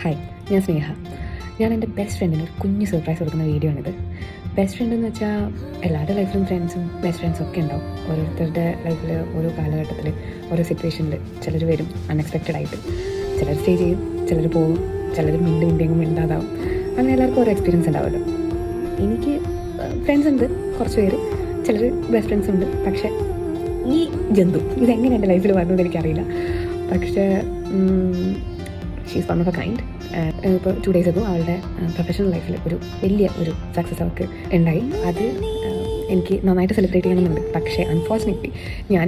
Hi, ഞാൻ സ്നേഹ. ഞാൻ എൻ്റെ ബെസ്റ്റ് ഫ്രണ്ടിന് ഒരു കുഞ്ഞ് സർപ്രൈസ് കൊടുക്കുന്ന വീഡിയോ ആണിത്. ബെസ്റ്റ് ഫ്രണ്ട് എന്ന് വെച്ചാൽ എല്ലാവരുടെ ലൈഫിലും ഫ്രണ്ട്സും ബെസ്റ്റ് ഫ്രണ്ട്സും ഒക്കെ ഉണ്ടാവും. ഓരോരുത്തരുടെ ലൈഫിൽ ഓരോ കാലഘട്ടത്തിൽ ഓരോ സിറ്റുവേഷനിൽ ചിലർ വരും അൺഎക്സ്പെക്റ്റഡ് ആയിട്ട്. ചിലർ സ്റ്റേ ചെയ്യും, ചിലർ പോകും, ചിലർ മിണ്ടെങ്കിലും മിണ്ടാതാവും. അങ്ങനെ എല്ലാവർക്കും ഓരോ എക്സ്പീരിയൻസ് ഉണ്ടാവുമല്ലോ. എനിക്ക് ഫ്രണ്ട്സ് ഉണ്ട് കുറച്ച് പേര്, ചിലർ ബെസ്റ്റ് ഫ്രണ്ട്സ് ഉണ്ട്. പക്ഷേ ഈ ജന്തു ഇതെങ്ങനെ എൻ്റെ ലൈഫിൽ വന്നത് എനിക്കറിയില്ല. പക്ഷേ she's one of A kind. ഇപ്പോൾ 2 days ago അവളുടെ പ്രൊഫഷണൽ ലൈഫിൽ ഒരു വലിയ ഒരു സക്സസ് അവർക്ക് ഉണ്ടായി. അത് എനിക്ക് നന്നായിട്ട് സെലിബ്രേറ്റ് ചെയ്യണമെന്നുണ്ട്. പക്ഷേ അൺഫോർച്ചുനേറ്റ്ലി ഞാൻ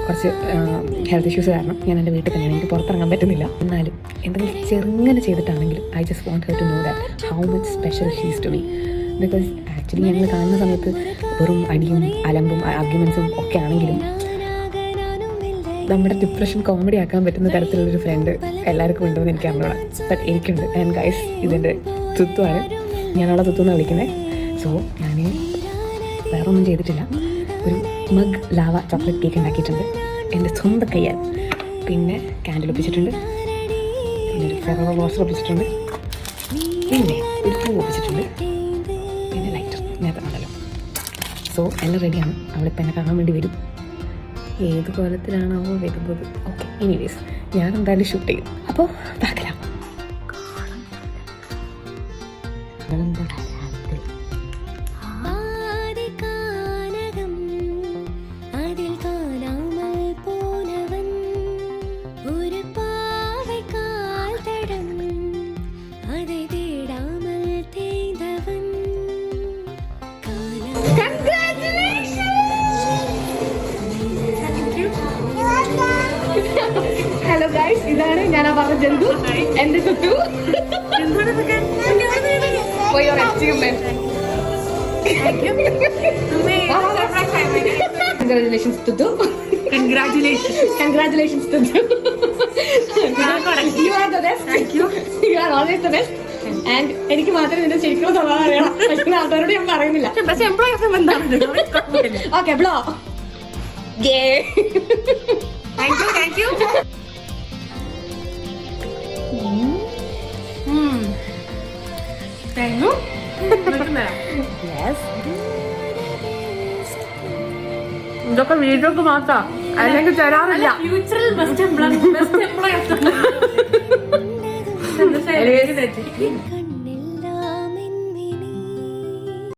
കുറച്ച് ഹെൽത്ത് ഇഷ്യൂസ് കാരണം ഞാൻ എൻ്റെ വീട്ടിൽ തന്നെയാണ്. എനിക്ക് പുറത്തിറങ്ങാൻ പറ്റുന്നില്ല. എന്നാലും എന്തെങ്കിലും ചെറുങ്ങനെ ചെയ്തിട്ടാണെങ്കിലും I just want her to know that how much special she's to me. Because actually ഞങ്ങൾ കാണുന്ന സമയത്ത് വെറും അടിയും അലമ്പും ആർഗ്യുമെൻസും ഒക്കെ ആണെങ്കിലും നമ്മുടെ ഡിപ്രഷൻ കോമഡി ആക്കാൻ പറ്റുന്ന തരത്തിലുള്ളൊരു ഫ്രണ്ട് എല്ലാവർക്കും ഉണ്ടോ എന്ന് എനിക്ക് അറിഞ്ഞോളാം. ബട്ട് എനിക്കുണ്ട്. ആൻഡ് ഗൈസ്, ഇതിൻ്റെ തുത്തുവാണ്. ഞാനവളെ തുത്തു എന്ന് വിളിക്കുന്നത്. സോ ഞാൻ വേറെ ഒന്നും ചെയ്തിട്ടില്ല. ഒരു മഗ് ലാവ ചോക്ലേറ്റ് കേക്ക് ഉണ്ടാക്കിയിട്ടുണ്ട് എൻ്റെ സ്വന്തം കയ്യാൽ. പിന്നെ കാൻഡിൽ ഒപ്പിച്ചിട്ടുണ്ട്, പിന്നെ ഒരു ഫെറോ റോസർ ഒപ്പിച്ചിട്ടുണ്ട്, പിന്നെ ഒരു പൂ ഒപ്പിച്ചിട്ടുണ്ട്, പിന്നെ ലൈറ്റർ നേരത്തെ ഉണ്ടല്ലോ. സോ എല്ലാം റെഡിയാണ്. അവളിപ്പോൾ എന്നെ കാണാൻ വേണ്ടി വരും. ഏത് കോലത്തിലാണോ വരുന്നത്? ഓക്കെ, എനിവേസ് ഞാൻ എന്തായാലും ഷൂട്ട് ചെയ്യും. അപ്പോൾ പാക്കലാം. ഹലോ ഗൈസ്, ഇതാണ് ഞാൻ ആ പറഞ്ഞ ജന്തു, എന്റെ തുത്തു. Congratulations തുത്തു. Congratulations തുത്തു. You are the best. Thank you. You are always the best. And എനിക്ക് മാത്രമേ ഇതിന്റെ ശരിക്കും സ്വഭാവം അറിയണം. പക്ഷേ ആൾക്കാരോട് ഞാൻ പറയുന്നില്ല. പക്ഷേ എംപ്ലോയീസ് എന്താണ്? Okay, blow. Thank you. ഇതൊക്കെ വീഡിയോക്ക് മാത്രം, അല്ലെങ്കിൽ തരാറില്ല. ഫ്യൂച്ചറിൽ ബെസ്റ്റ് എംപ്ലോയി